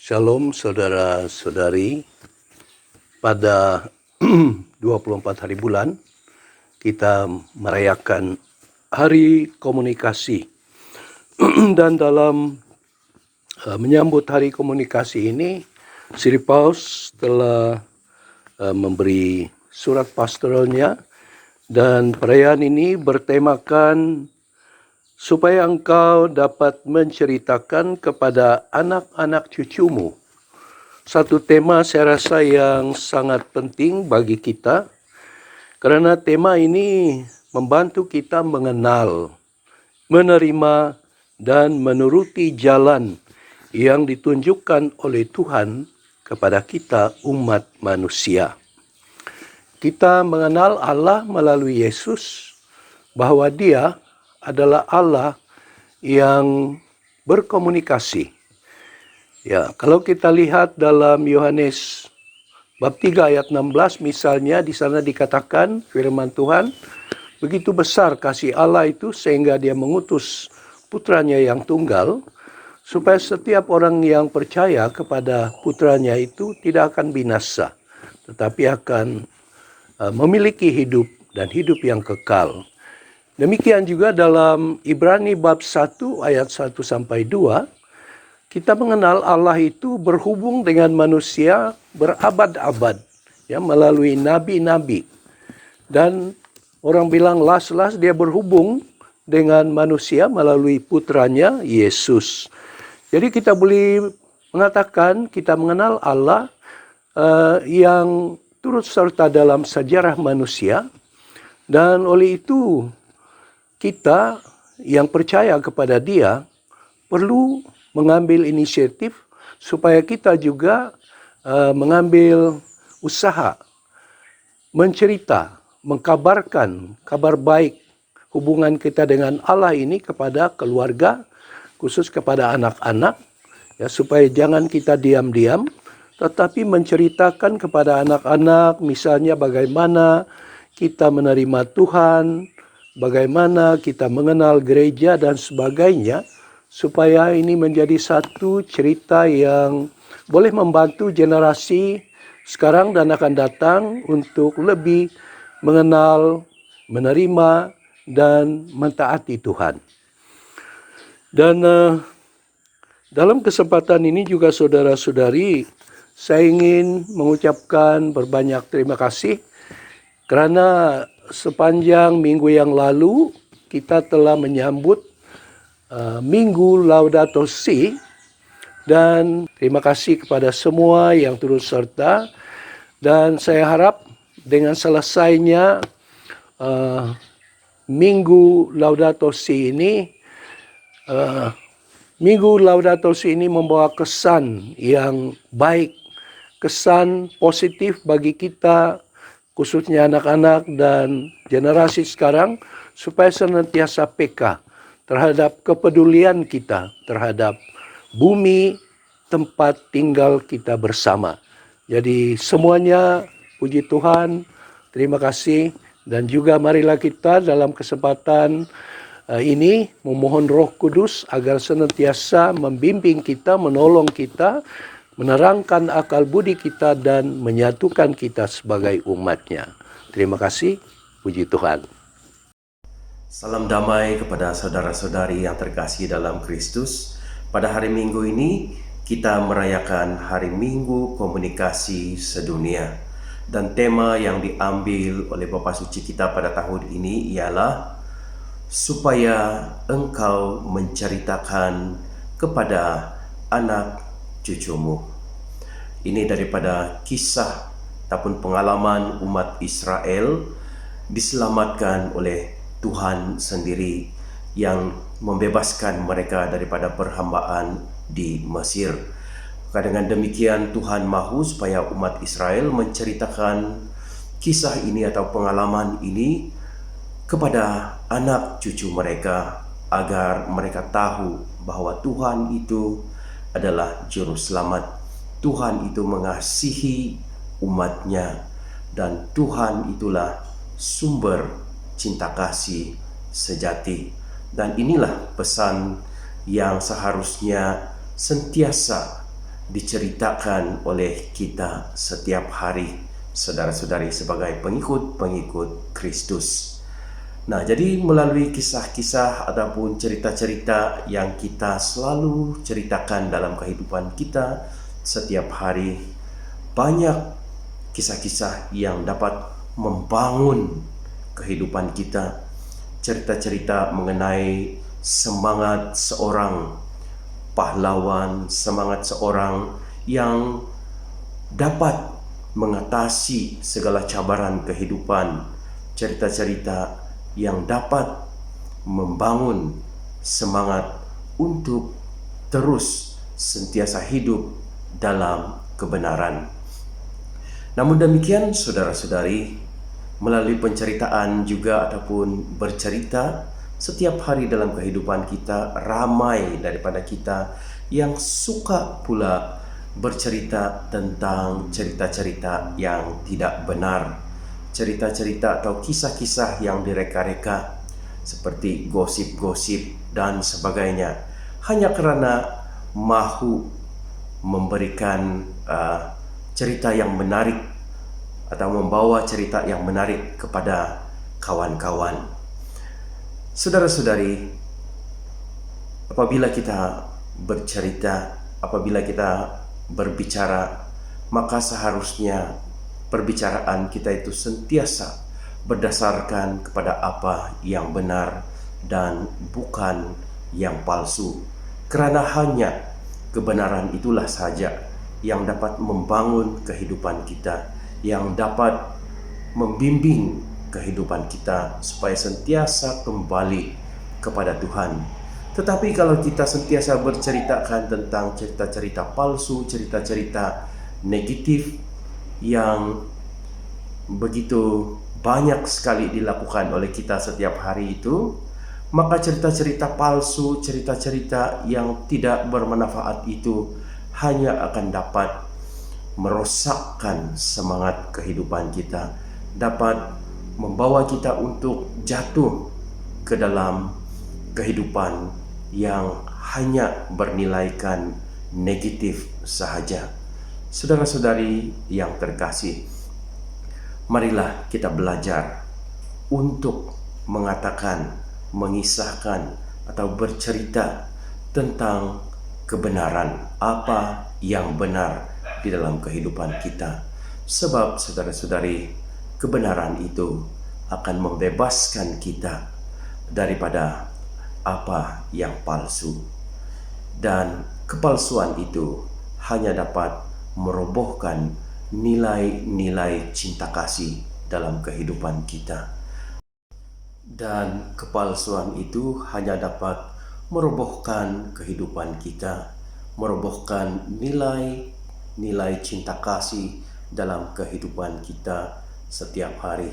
Shalom saudara-saudari, pada 24 hari bulan kita merayakan Hari Komunikasi. Dan dalam menyambut Hari Komunikasi ini, Sri Paus telah memberi surat pastoralnya, dan perayaan ini bertemakan supaya engkau dapat menceritakan kepada anak-anak cucumu. Satu tema saya rasa yang sangat penting bagi kita, karena tema ini membantu kita mengenal, menerima, dan menuruti jalan yang ditunjukkan oleh Tuhan kepada kita umat manusia. Kita mengenal Allah melalui Yesus, bahwa Dia adalah Allah yang berkomunikasi. Ya, kalau kita lihat dalam Yohanes bab 3 ayat 16 misalnya, di sana dikatakan firman Tuhan, begitu besar kasih Allah itu sehingga Dia mengutus putranya yang tunggal, supaya setiap orang yang percaya kepada putranya itu tidak akan binasa, tetapi akan memiliki hidup dan hidup yang kekal. Demikian juga dalam Ibrani bab 1 ayat 1 sampai 2, kita mengenal Allah itu berhubung dengan manusia berabad-abad, ya, melalui nabi-nabi. Dan orang bilang las-las Dia berhubung dengan manusia melalui putranya Yesus. Jadi kita boleh mengatakan kita mengenal Allah yang turut serta dalam sejarah manusia, dan oleh itu kita yang percaya kepada Dia perlu mengambil inisiatif supaya kita juga mengambil usaha mencerita, mengkabarkan kabar baik hubungan kita dengan Allah ini kepada keluarga, khusus kepada anak-anak, ya, supaya jangan kita diam-diam, tetapi menceritakan kepada anak-anak misalnya bagaimana kita menerima Tuhan, bagaimana kita mengenal gereja dan sebagainya, supaya ini menjadi satu cerita yang boleh membantu generasi sekarang dan akan datang untuk lebih mengenal, menerima, dan mentaati Tuhan. Dan dalam kesempatan ini juga saudara-saudari, saya ingin mengucapkan berbanyak terima kasih kerana sepanjang minggu yang lalu kita telah menyambut Minggu Laudato Si, dan terima kasih kepada semua yang turut serta, dan saya harap dengan selesainya Minggu Laudato Si ini, Minggu Laudato Si ini membawa kesan yang baik, kesan positif bagi kita, khususnya anak-anak dan generasi sekarang, supaya senantiasa peka terhadap kepedulian kita terhadap bumi tempat tinggal kita bersama. Jadi semuanya puji Tuhan, terima kasih, dan juga marilah kita dalam kesempatan ini memohon Roh Kudus agar senantiasa membimbing kita, menolong kita, menerangkan akal budi kita, dan menyatukan kita sebagai umat-Nya. Terima kasih, puji Tuhan. Salam damai kepada saudara-saudari yang terkasih dalam Kristus. Pada hari Minggu ini kita merayakan Hari Minggu Komunikasi Sedunia. Dan tema yang diambil oleh Bapa Suci kita pada tahun ini ialah supaya engkau menceritakan kepada anak cucumu. Ini daripada kisah ataupun pengalaman umat Israel diselamatkan oleh Tuhan sendiri yang membebaskan mereka daripada perhambaan di Mesir. Maka dengan demikian Tuhan mahu supaya umat Israel menceritakan kisah ini atau pengalaman ini kepada anak cucu mereka, agar mereka tahu bahwa Tuhan itu adalah juru selamat. Tuhan itu mengasihi umat-Nya, dan Tuhan itulah sumber cinta kasih sejati. Dan inilah pesan yang seharusnya sentiasa diceritakan oleh kita setiap hari, saudara-saudari, sebagai pengikut-pengikut Kristus. Nah, jadi melalui kisah-kisah ataupun cerita-cerita yang kita selalu ceritakan dalam kehidupan kita setiap hari, banyak kisah-kisah yang dapat membangun kehidupan kita. Cerita-cerita mengenai semangat seorang pahlawan, semangat seorang yang dapat mengatasi segala cabaran kehidupan. Cerita-cerita yang dapat membangun semangat untuk terus sentiasa hidup dalam kebenaran. Namun demikian, saudara-saudari, melalui penceritaan juga ataupun bercerita setiap hari dalam kehidupan kita, ramai daripada kita yang suka pula bercerita tentang cerita-cerita yang tidak benar, cerita-cerita atau kisah-kisah yang direka-reka seperti gosip-gosip dan sebagainya, hanya karena mahu memberikan cerita yang menarik atau membawa cerita yang menarik kepada kawan-kawan. Saudara-saudari, apabila kita bercerita, apabila kita berbicara, maka seharusnya perbicaraan kita itu sentiasa berdasarkan kepada apa yang benar dan bukan yang palsu. Karena hanya kebenaran itulah saja yang dapat membangun kehidupan kita, yang dapat membimbing kehidupan kita supaya sentiasa kembali kepada Tuhan. Tetapi kalau kita sentiasa berceritakan tentang cerita-cerita palsu, cerita-cerita negatif yang begitu banyak sekali dilakukan oleh kita setiap hari itu, maka cerita-cerita palsu, cerita-cerita yang tidak bermanfaat itu hanya akan dapat merosakkan semangat kehidupan kita, dapat membawa kita untuk jatuh ke dalam kehidupan yang hanya bernilaikan negatif sahaja. Saudara-saudari yang terkasih, marilah kita belajar untuk mengatakan, mengisahkan atau bercerita tentang kebenaran, apa yang benar di dalam kehidupan kita. Sebab saudara-saudari, kebenaran itu akan membebaskan kita daripada apa yang palsu. Dan kepalsuan itu hanya dapat merobohkan nilai-nilai cinta kasih dalam kehidupan kita. Dan kepalsuan itu hanya dapat merobohkan kehidupan kita, merobohkan nilai cinta kasih dalam kehidupan kita setiap hari.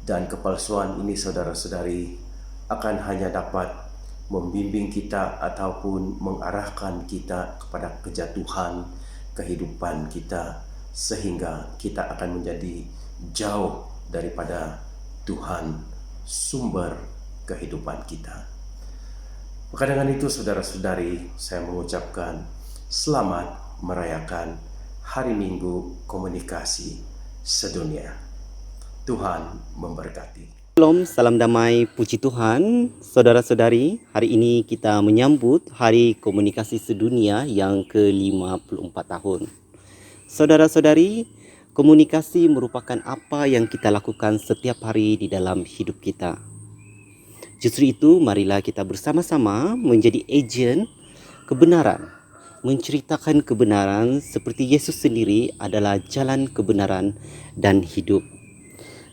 Dan kepalsuan ini, saudara-saudari, akan hanya dapat membimbing kita ataupun mengarahkan kita kepada kejatuhan kehidupan kita, sehingga kita akan menjadi jauh daripada Tuhan, sumber kehidupan kita. Maka dengan itu, saudara-saudari, saya mengucapkan selamat merayakan Hari Minggu Komunikasi Sedunia. Tuhan memberkati. Shalom, salam damai, puji Tuhan. Saudara-saudari, hari ini kita menyambut Hari Komunikasi Sedunia yang ke-54 tahun. Saudara-saudari, komunikasi merupakan apa yang kita lakukan setiap hari di dalam hidup kita. Justru itu, marilah kita bersama-sama menjadi ejen kebenaran, menceritakan kebenaran seperti Yesus sendiri adalah jalan kebenaran dan hidup.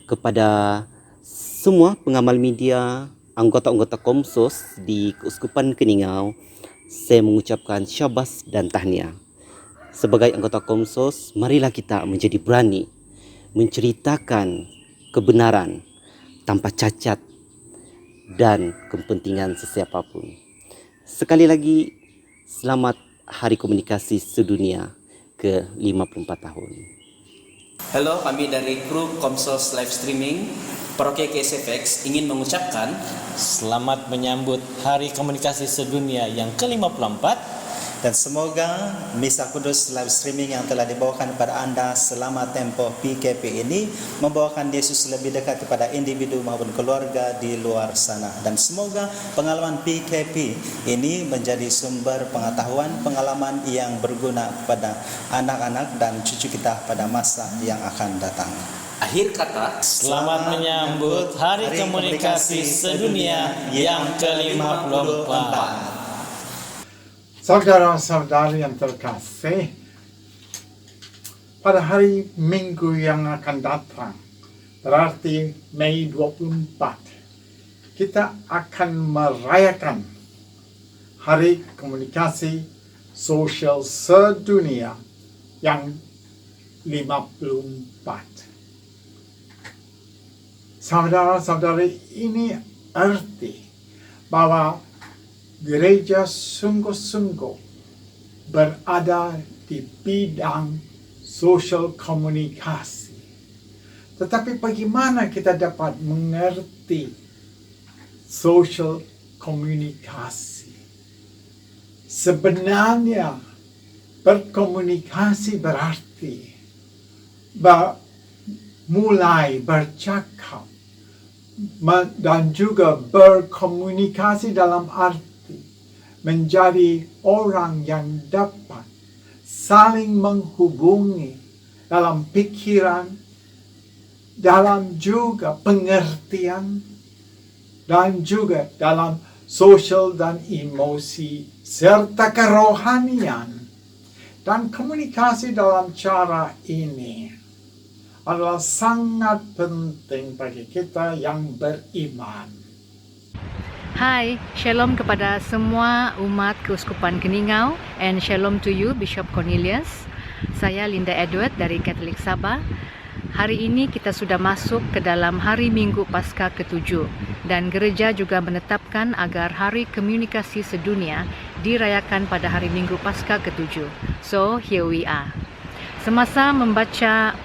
Kepada semua pengamal media, anggota-anggota Komsos di Keuskupan Keningau, saya mengucapkan syabas dan tahniah. Sebagai anggota Komsos, marilah kita menjadi berani menceritakan kebenaran tanpa cacat dan kepentingan sesiapapun. Sekali lagi, selamat Hari Komunikasi Sedunia ke-54 tahun. Halo, kami dari kru Komsos Live Streaming Paroki KSFX ingin mengucapkan selamat menyambut Hari Komunikasi Sedunia yang ke-54 Dan semoga Misa Kudus live streaming yang telah dibawakan kepada anda selama tempoh PKP ini membawakan Yesus lebih dekat kepada individu maupun keluarga di luar sana. Dan semoga pengalaman PKP ini menjadi sumber pengalaman yang berguna kepada anak-anak dan cucu kita pada masa yang akan datang. Akhir kata, Selamat menyambut Hari Komunikasi Sedunia yang ke-54. Saudara-saudari yang terkasih, pada hari Minggu yang akan datang, berarti Mei 24, kita akan merayakan Hari Komunikasi Sosial Sedunia yang 54. Saudara-saudari, ini arti bahwa gereja sungguh-sungguh berada di bidang sosial komunikasi. Tetapi bagaimana kita dapat mengerti sosial komunikasi? Sebenarnya berkomunikasi berarti mulai bercakap dan juga berkomunikasi dalam arti menjadi orang yang dapat saling menghubungi dalam pikiran, dalam juga pengertian, dan juga dalam sosial dan emosi, serta kerohanian. Dan komunikasi dalam cara ini adalah sangat penting bagi kita yang beriman. Hai, shalom kepada semua umat Keuskupan Keningau, and shalom to you Bishop Cornelius. Saya Linda Edward dari Katolik Sabah. Hari ini kita sudah masuk ke dalam hari Minggu Paskah ke-7 dan gereja juga menetapkan agar Hari Komunikasi Sedunia dirayakan pada hari Minggu Paskah ke-7. So, here we are. Semasa membaca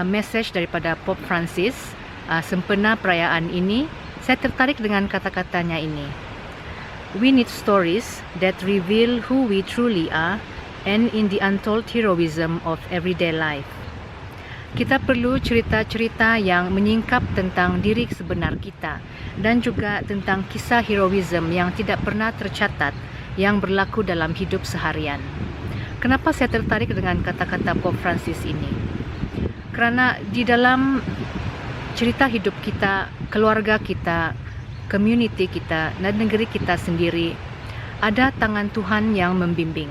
message daripada Pope Francis sempena perayaan ini, saya tertarik dengan kata-katanya ini. We need stories that reveal who we truly are and in the untold heroism of everyday life. Kita perlu cerita-cerita yang menyingkap tentang diri sebenar kita dan juga tentang kisah heroism yang tidak pernah tercatat yang berlaku dalam hidup seharian. Kenapa saya tertarik dengan kata-kata Pope Francis ini? Karena di dalam cerita hidup kita, keluarga kita, community kita, dan negeri kita sendiri, ada tangan Tuhan yang membimbing.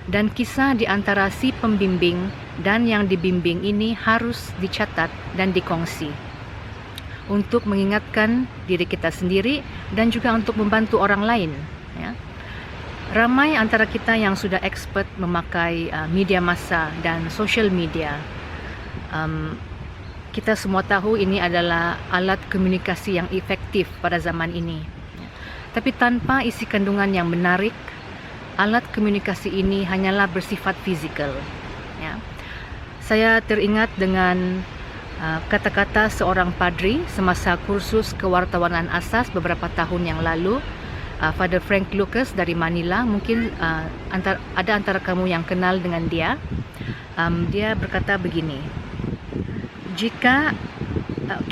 Dan kisah di antara si pembimbing dan yang dibimbing ini harus dicatat dan dikongsi untuk mengingatkan diri kita sendiri dan juga untuk membantu orang lain. Ya. Ramai antara kita yang sudah expert memakai media massa dan social media. Kita semua tahu ini adalah alat komunikasi yang efektif pada zaman ini. Tapi tanpa isi kandungan yang menarik, alat komunikasi ini hanyalah bersifat fizikal. Ya. Saya teringat dengan kata-kata seorang padri semasa kursus kewartawanan asas beberapa tahun yang lalu, Father Frank Lucas dari Manila. Mungkin ada antara kamu yang kenal dengan dia. Dia berkata begini, jika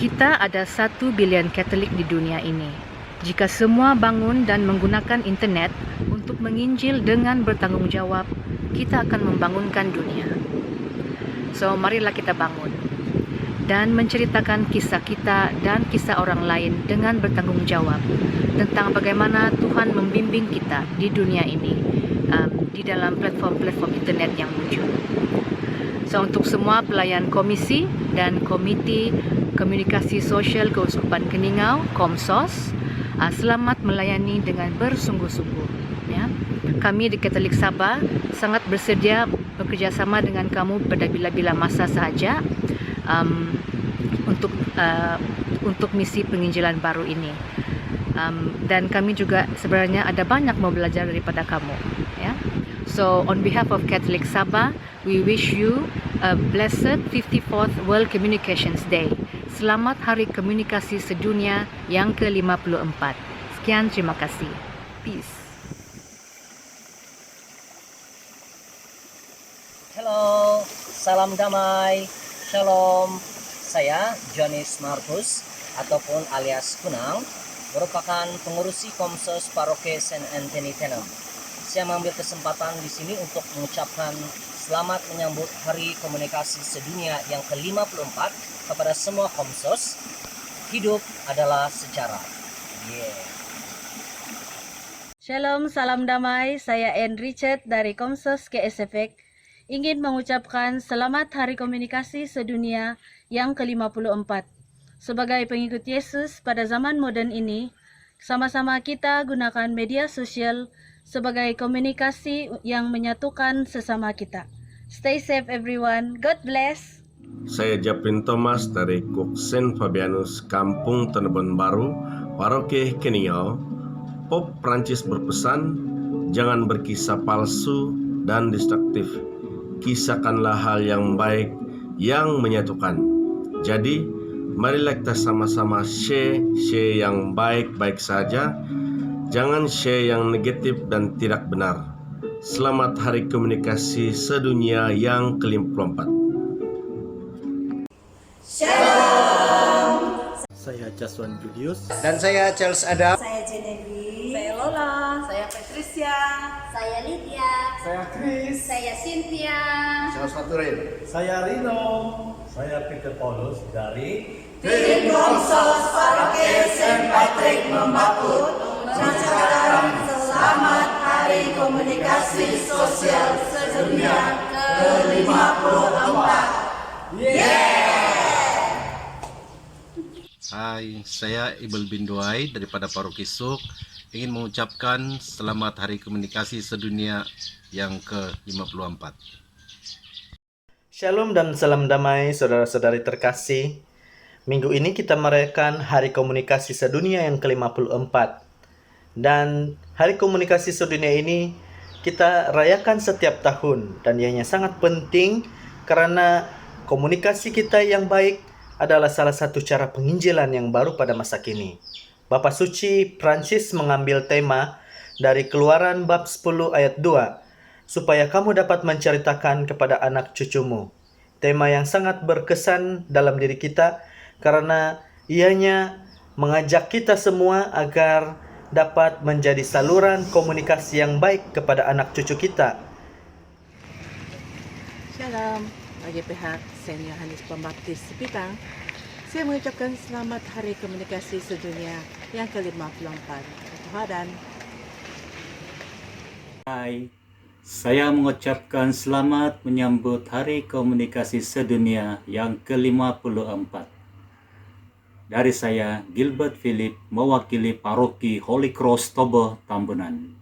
kita ada 1 bilion Katolik di dunia ini, jika semua bangun dan menggunakan internet untuk menginjil dengan bertanggung jawab, kita akan membangunkan dunia. So, marilah kita bangun dan menceritakan kisah kita dan kisah orang lain dengan bertanggung jawab tentang bagaimana Tuhan membimbing kita di dunia ini di dalam platform-platform internet yang muncul. So, untuk semua pelayan komisi dan komiti komunikasi sosial Keuskupan Keningau, Komsos, selamat melayani dengan bersungguh-sungguh. Ya. Kami di Katolik Sabah sangat bersedia bekerjasama dengan kamu pada bila-bila masa sahaja untuk misi penginjilan baru ini. Dan kami juga sebenarnya ada banyak mau belajar daripada kamu. Ya. So, on behalf of Catholic Sabah, we wish you a blessed 54th World Communications Day. Selamat Hari Komunikasi Sedunia yang ke-54. Sekian, terima kasih. Peace. salam damai. Shalom. Saya Jonis Markus ataupun alias Kunang, merupakan pengurusi Komsos Paroki Saint Anthony Tenem. Saya mengambil kesempatan di sini untuk mengucapkan selamat menyambut Hari Komunikasi Sedunia yang ke-54 kepada semua Komsos. Hidup adalah sejarah. Shalom, salam damai. Saya Anne Richard dari Komsos KSFX. Ingin mengucapkan selamat Hari Komunikasi Sedunia yang ke-54. Sebagai pengikut Yesus pada zaman moden ini, sama-sama kita gunakan media sosial sebagai komunikasi yang menyatukan sesama kita. Stay safe everyone. God bless. Saya Japin Thomas dari Kuk Saint Fabianus, Kampung Tanebon Baru, Paroki Keningau. Pop Prancis berpesan, jangan berkisah palsu dan destruktif. Kisahkanlah hal yang baik yang menyatukan. Jadi, marilah kita sama-sama share yang baik-baik saja. Jangan share yang negatif dan tidak benar. Selamat Hari Komunikasi Sedunia yang ke-54. Saya Jaswan Julius. Dan saya Charles Adam. Saya Genevieve. Saya Lola. Saya Patricia. Saya Lydia. Saya Chris. Saya Cynthia. Saya Faturin. Saya Rino. Saya Peter Paulus dari Tim Komsos Paroki Saint Patrick Membakur mengucapkan selamat Hari Komunikasi Sosial Sedunia ke-54. Hai, saya Ibel Binduai daripada Paroki Suk. Ingin mengucapkan selamat Hari Komunikasi Sedunia yang ke-54. Shalom dan salam damai saudara-saudari terkasih. Minggu ini kita merayakan Hari Komunikasi Sedunia yang ke-54. Dan Hari Komunikasi Sedunia ini kita rayakan setiap tahun. Dan ianya sangat penting karena komunikasi kita yang baik adalah salah satu cara penginjilan yang baru pada masa kini. Bapak Suci Prancis mengambil tema dari Keluaran bab 10 ayat 2, supaya kamu dapat menceritakan kepada anak cucumu. Tema yang sangat berkesan dalam diri kita karena ianya mengajak kita semua agar dapat menjadi saluran komunikasi yang baik kepada anak cucu kita. Shalom, bagi pihak Saint Yohanes Pembaptis Sepitang, saya mengucapkan selamat Hari Komunikasi Sedunia yang ke-54. Tuhan. Hai, saya mengucapkan selamat menyambut Hari Komunikasi Sedunia yang ke-54. Dari saya, Gilbert Philip, mewakili Paroki Holy Cross Tobo, Tambunan.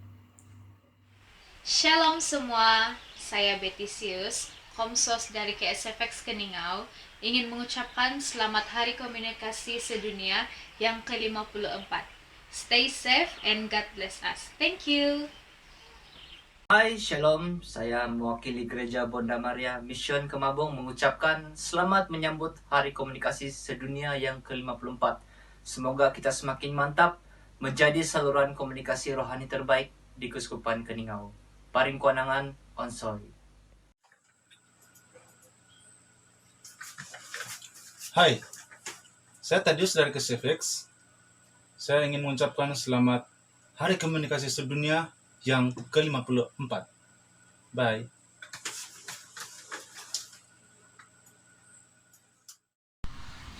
Shalom semua, saya Betisius, Komsos dari KSFX Keningau, ingin mengucapkan selamat Hari Komunikasi Sedunia yang ke-54. Stay safe and God bless us. Thank you. Hai, Shalom. Saya mewakili Gereja Bonda Maria Mission Kemabung mengucapkan selamat menyambut Hari Komunikasi Sedunia yang ke-54. Semoga kita semakin mantap menjadi saluran komunikasi rohani terbaik di Keuskupan Keningau. Paring Kuanangan, Onsoi. Hai, saya Tadius dari KSFX. Saya ingin mengucapkan selamat Hari Komunikasi Sedunia yang ke-54. Bye.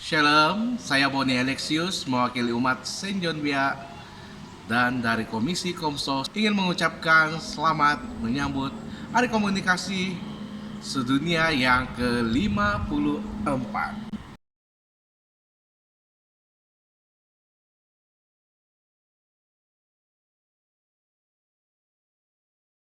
Shalom, saya Boni Alexius, mewakili umat Saint John Bia dan dari Komisi Komsos ingin mengucapkan selamat menyambut Hari Komunikasi Sedunia yang ke-54.